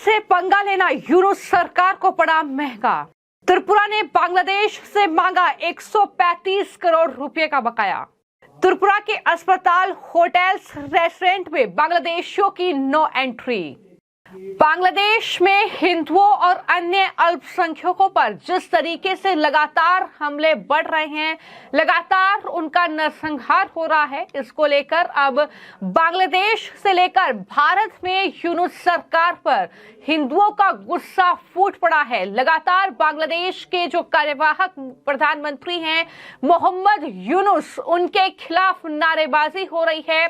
से पंगा लेना यूनुस सरकार को पड़ा महंगा। त्रिपुरा ने बांग्लादेश से मांगा 135 करोड़ रुपए का बकाया। त्रिपुरा के अस्पताल, होटल्स, रेस्टोरेंट में बांग्लादेशियों की नो एंट्री। बांग्लादेश में हिंदुओं और अन्य अल्पसंख्यकों पर जिस तरीके से लगातार हमले बढ़ रहे हैं, लगातार उनका नरसंहार हो रहा है, इसको लेकर अब बांग्लादेश से लेकर भारत में यूनुस सरकार पर हिंदुओं का गुस्सा फूट पड़ा है। लगातार बांग्लादेश के जो कार्यवाहक प्रधानमंत्री हैं मोहम्मद यूनुस, उनके खिलाफ नारेबाजी हो रही है।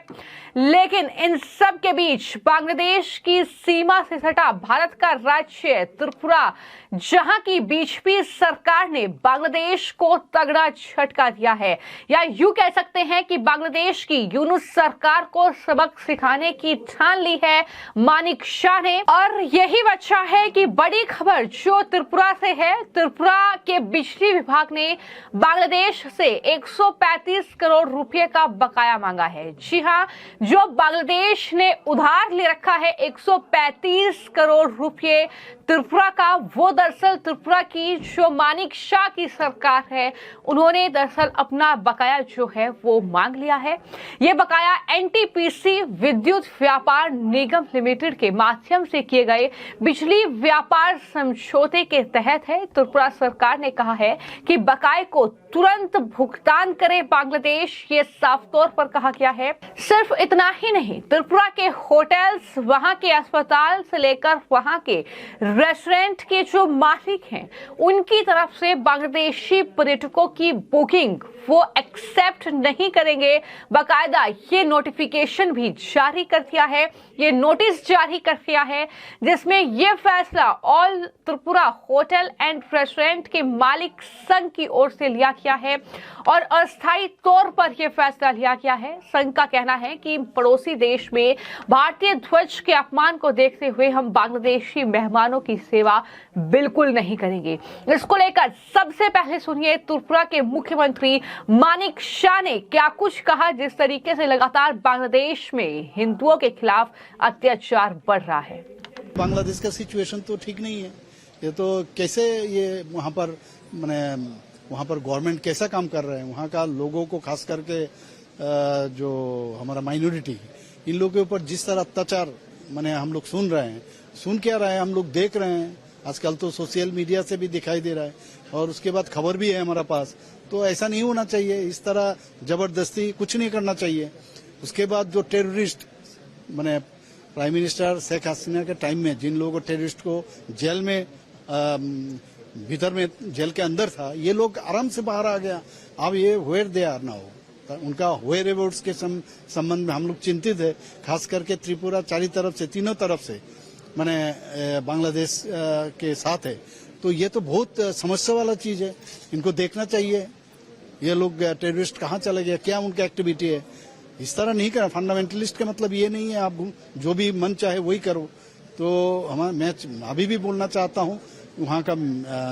लेकिन इन सब के बीच बांग्लादेश की सीमा से सटा भारत का राज्य त्रिपुरा, जहां की बीजेपी सरकार ने बांग्लादेश को तगड़ा झटका दिया है, या यूं कह सकते हैं कि बांग्लादेश की यूनुस सरकार को सबक सिखाने की ठान ली है मानिक शाह ने। और यही वजह है कि बड़ी खबर जो त्रिपुरा से है, त्रिपुरा के बिजली विभाग ने बांग्लादेश से 135 करोड़ रुपए का बकाया मांगा है। जी हां, जो बांग्लादेश ने उधार ले रखा है 135 करोड़ रुपए त्रिपुरा का, वो दरअसल त्रिपुरा की जो मानिक शाह की सरकार है, उन्होंने दरअसल अपना बकाया जो है वो मांग लिया है। ये बकाया एनटीपीसी विद्युत व्यापार निगम लिमिटेड के माध्यम से किए गए बिजली व्यापार समझौते के तहत है। त्रिपुरा सरकार ने कहा है कि बकाये को तुरंत भुगतान करे बांग्लादेश, ये साफ तौर पर कहा गया है। सिर्फ इतना ही नहीं, त्रिपुरा के होटल्स, वहां के अस्पताल से लेकर वहां के रेस्टोरेंट के जो मालिक हैं, उनकी तरफ से बांग्लादेशी पर्यटकों की बुकिंग वो एक्सेप्ट नहीं करेंगे। बाकायदा ये नोटिफिकेशन भी जारी कर दिया है, ये नोटिस जारी कर दिया है, जिसमें ये फैसला all Tripura hotel and restaurant के मालिक संघ की ओर से लिया गया है और अस्थायी तौर पर यह फैसला लिया गया है। संघ का कहना है कि पड़ोसी देश में भारतीय ध्वज के अपमान को देखते हुए हम बांग्लादेशी मेहमानों की सेवा बिल्कुल नहीं करेंगे। इसको लेकर सबसे पहले सुनिए त्रिपुरा के मुख्यमंत्री मानिक शाह ने क्या कुछ कहा, जिस तरीके से लगातार बांग्लादेश में हिंदुओं के खिलाफ अत्याचार बढ़ रहा है। बांग्लादेश का सिचुएशन तो ठीक नहीं है। ये तो कैसे ये वहाँ पर गवर्नमेंट कैसा काम कर रहे हैं, वहाँ का लोगों को खास करके जो हमारा माइनॉरिटी, इन लोगों के ऊपर जिस तरह अत्याचार हम लोग सुन रहे हैं, सुन क्या रहे हैं, हम लोग देख रहे हैं। आजकल तो सोशल मीडिया से भी दिखाई दे रहा है और उसके बाद खबर भी है हमारा पास। तो ऐसा नहीं होना चाहिए, इस तरह जबरदस्ती कुछ नहीं करना चाहिए। उसके बाद जो terrorist prime minister Sheikh Hasina के टाइम में जिन लोगों को टेररिस्ट को जेल में भीतर में जेल के अंदर था, ये लोग आराम से बाहर आ गया। अब ये वेयर दे आर नाउ, उनका वेयर एबाउट्स के संबंध में हम लोग चिंतित है। खास करके त्रिपुरा तीनों तरफ से बांग्लादेश के साथ है, तो ये तो बहुत समस्या वाला चीज है। इनको देखना चाहिए ये लोग टेररिस्ट कहाँ चले गए, क्या उनकी एक्टिविटी है। इस तरह नहीं करना। फंडामेंटलिस्ट का मतलब ये नहीं है आप जो भी मन चाहे वही करो। तो मैं अभी भी बोलना चाहता हूँ, वहाँ का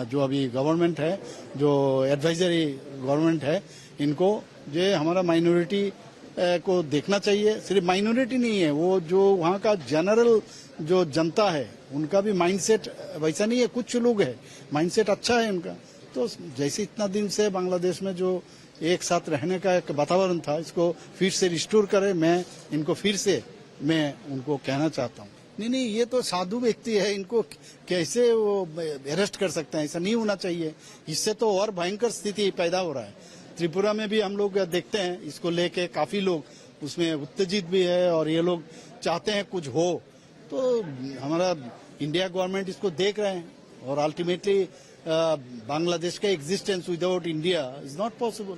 जो अभी गवर्नमेंट है, जो एडवाइजरी गवर्नमेंट है, इनको जो हमारा माइनॉरिटी को देखना चाहिए। सिर्फ माइनॉरिटी नहीं है, वो जो वहाँ का जनरल जो जनता है, उनका भी माइंडसेट वैसा नहीं है। कुछ लोग है माइंडसेट अच्छा है उनका। तो जैसे इतना दिन से बांग्लादेश में जो एक साथ रहने का एक वातावरण था, इसको फिर से रिस्टोर करे। मैं इनको फिर से उनको कहना चाहता हूँ, नहीं, ये तो साधु व्यक्ति है, इनको कैसे वो अरेस्ट कर सकते हैं, ऐसा नहीं होना चाहिए। इससे तो और भयंकर स्थिति पैदा हो रहा है। त्रिपुरा में भी हम लोग देखते हैं, इसको लेके काफी लोग उसमें उत्तेजित भी है और ये लोग चाहते हैं कुछ हो। तो हमारा इंडिया गवर्नमेंट इसको देख रहे हैं और अल्टीमेटली बांग्लादेश का existence without India is not possible.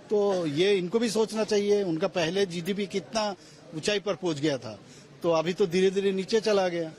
तो ये इनको भी सोचना चाहिए। उनका पहले जीडीपी कितना ऊंचाई पर पहुंच गया था, तो अभी तो धीरे धीरे नीचे चला गया।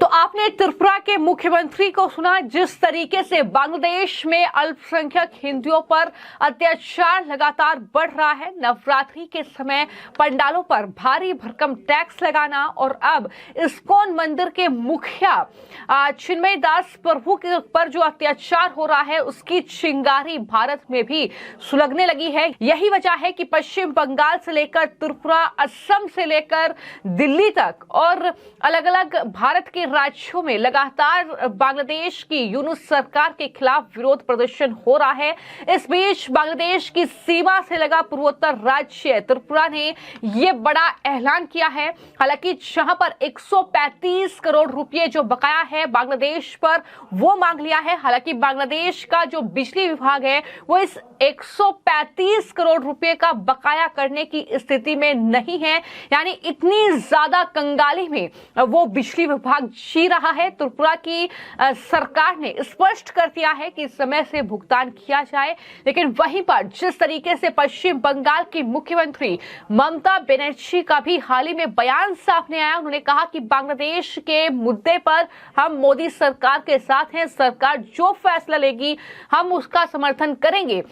तो आपने त्रिपुरा के मुख्यमंत्री को सुना, जिस तरीके से बांग्लादेश में अल्पसंख्यक हिंदुओं पर अत्याचार लगातार बढ़ रहा है। नवरात्रि के समय पंडालों पर भारी भरकम टैक्स लगाना और अब इस्कॉन मंदिर के मुखिया चिन्मय दास प्रभु के पर जो अत्याचार हो रहा है, उसकी चिंगारी भारत में भी सुलगने लगी है। यही वजह है कि पश्चिम बंगाल से लेकर त्रिपुरा, असम से लेकर दिल्ली तक और अलग अलग भारत के राज्यों में लगातार बांग्लादेश की यूनुस सरकार के खिलाफ विरोध प्रदर्शन हो रहा है। इस बीच बांग्लादेश की सीमा से लगा पूर्वोत्तर राज्य त्रिपुरा ने यह बड़ा ऐलान किया है। हालांकि जहां पर 135 करोड़ रुपए जो बकाया है बांग्लादेश पर, वो मांग लिया है। हालांकि बांग्लादेश का जो बिजली विभाग है वो इस 135 करोड़ रुपए का बकाया करने की स्थिति में नहीं है, यानी इतनी ज्यादा कंगाली में वो बिजली विभाग जी रहा है। त्रिपुरा की सरकार ने स्पष्ट कर दिया है कि समय से भुगतान किया जाए, लेकिन वहीं पर जिस तरीके से पश्चिम बंगाल की मुख्यमंत्री ममता बनर्जी का भी हाल ही में बयान सामने आया। उन्होंने कहा कि बांग्लादेश के मुद्दे पर हम मोदी सरकार के साथ हैं, सरकार जो फैसला लेगी हम उसका समर्थन करेंगे।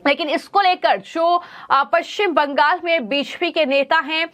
लेकिन इसको लेकर जो पश्चिम बंगाल में बीजेपी के नेता हैं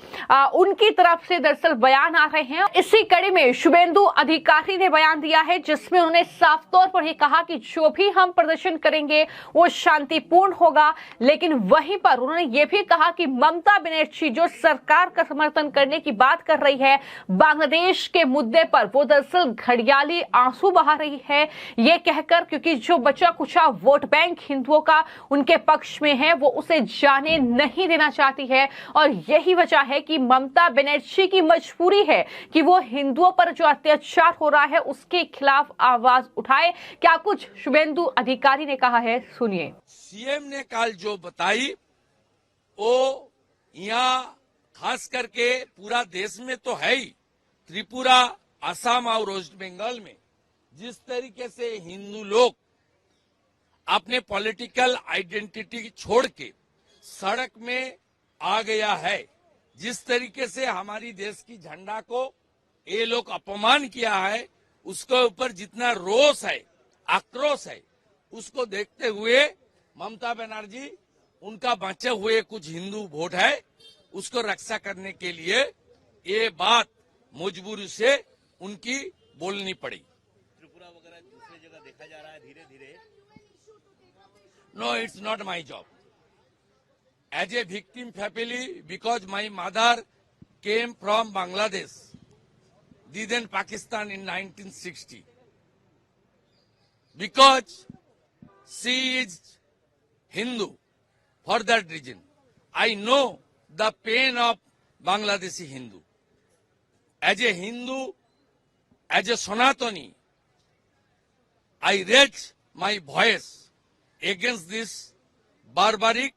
उनकी तरफ से दरअसल बयान आ रहे हैं। इसी कड़ी में शुभेंदु अधिकारी ने बयान दिया है, जिसमें उन्होंने साफ तौर पर ही कहा कि जो भी हम प्रदर्शन करेंगे वो शांतिपूर्ण होगा। लेकिन वहीं पर उन्होंने ये भी कहा कि ममता बनर्जी जो सरकार का समर्थन करने की बात कर रही है बांग्लादेश के मुद्दे पर, वो दरअसल घड़ियाली आंसू बहा रही है, ये कहकर क्योंकि जो बचा कुचा वोट बैंक हिंदुओं का उनके पक्ष में है वो उसे जाने नहीं देना चाहती है। और यही वजह है कि ममता बनर्जी की मजबूरी है कि वो हिंदुओं पर जो अत्याचार हो रहा है उसके खिलाफ आवाज उठाए। क्या कुछ शुभेंदु अधिकारी ने कहा है, सुनिए। सीएम ने कल जो बताई वो यहाँ खास करके पूरा देश में तो है ही, त्रिपुरा, असम और वेस्ट बंगाल में जिस तरीके से हिंदू लोग अपने पॉलिटिकल आइडेंटिटी छोड़ के सड़क में आ गया है, जिस तरीके से हमारी देश की झंडा को ये लोग अपमान किया है, उसके ऊपर जितना रोष है, आक्रोश है, उसको देखते हुए ममता बनर्जी उनका बचे हुए कुछ हिंदू वोट है उसको रक्षा करने के लिए ये बात मजबूरी से उनकी बोलनी पड़ी। त्रिपुरा वगैरह दूसरी जगह देखा जा रहा है धीरे धीरे। No, it's not my job. As a victim family, because my mother came from Bangladesh, then Pakistan in 1960. Because she is Hindu, for that reason, I know the pain of Bangladeshi Hindu. As a Hindu, as a Sanatani, I raise my voice against this barbaric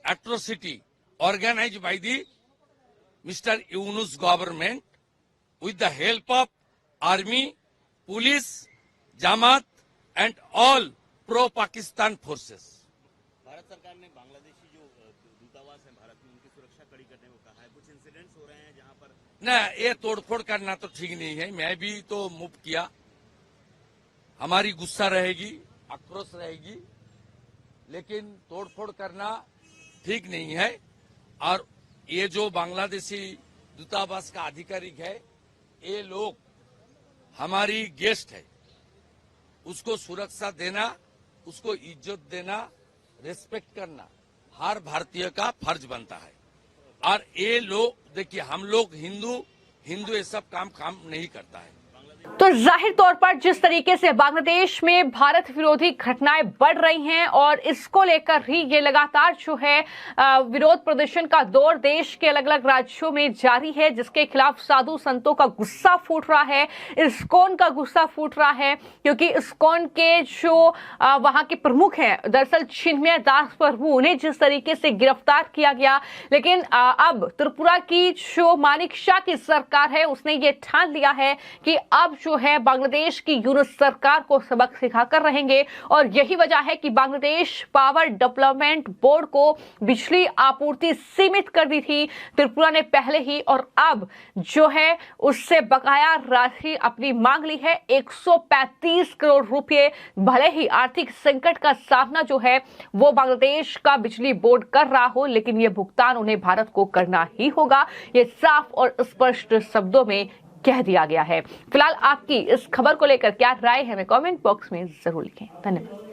atrocity organized by the Mr. Yunus government with the help of army, police, Jamaat and all pro-Pakistan forces. Bharat सरकार ने बांग्लादेशी जो दूतावास है भारत में उनकी सुरक्षा कड़ी करने को कहा है। कुछ इंसिडेंट्स हो रहे हैं जहां पर न ये तोड़फोड़ करना तो ठीक नहीं है। मैं भी तो मूव किया, हमारी गुस्सा रहेगी, आक्रोश रहेगी, लेकिन तोड़फोड़ करना ठीक नहीं है। और ये जो बांग्लादेशी दूतावास का आधिकारिक है, ये लोग हमारी गेस्ट है, उसको सुरक्षा देना, उसको इज्जत देना, रेस्पेक्ट करना हर भारतीय का फर्ज बनता है। और ये लोग देखिए, हम लोग हिंदू ये सब काम नहीं करता है। तो जाहिर तौर पर जिस तरीके से बांग्लादेश में भारत विरोधी घटनाएं बढ़ रही हैं और इसको लेकर ही ये लगातार जो है विरोध प्रदर्शन का दौर देश के अलग अलग राज्यों में जारी है, जिसके खिलाफ साधु संतों का गुस्सा फूट रहा है, इस्कॉन का गुस्सा फूट रहा है, क्योंकि इस्कॉन के जो वहां के प्रमुख हैं दरअसल चिन्मय दास प्रभु, उन्हें जिस तरीके से गिरफ्तार किया गया। लेकिन अब त्रिपुरा की जो मानिक शाह की सरकार है उसने ये ठान लिया है कि अब जो है बांग्लादेश की यूनुस सरकार को सबक सिखाकर रहेंगे। और यही वजह है कि बांग्लादेश पावर डेवलपमेंट बोर्ड को बिजली आपूर्ति सीमित कर दी थी त्रिपुरा ने पहले ही, और अब जो है उससे बकाया राशि अपनी मांग ली है 135 करोड़ रुपए। भले ही आर्थिक संकट का सामना जो है वो बांग्लादेश का बिजली बोर्ड कर रहा हो, लेकिन यह भुगतान उन्हें भारत को करना ही होगा, ये साफ और स्पष्ट शब्दों में कह दिया गया है। फिलहाल आपकी इस खबर को लेकर क्या राय है, हमें कमेंट बॉक्स में जरूर लिखें। धन्यवाद।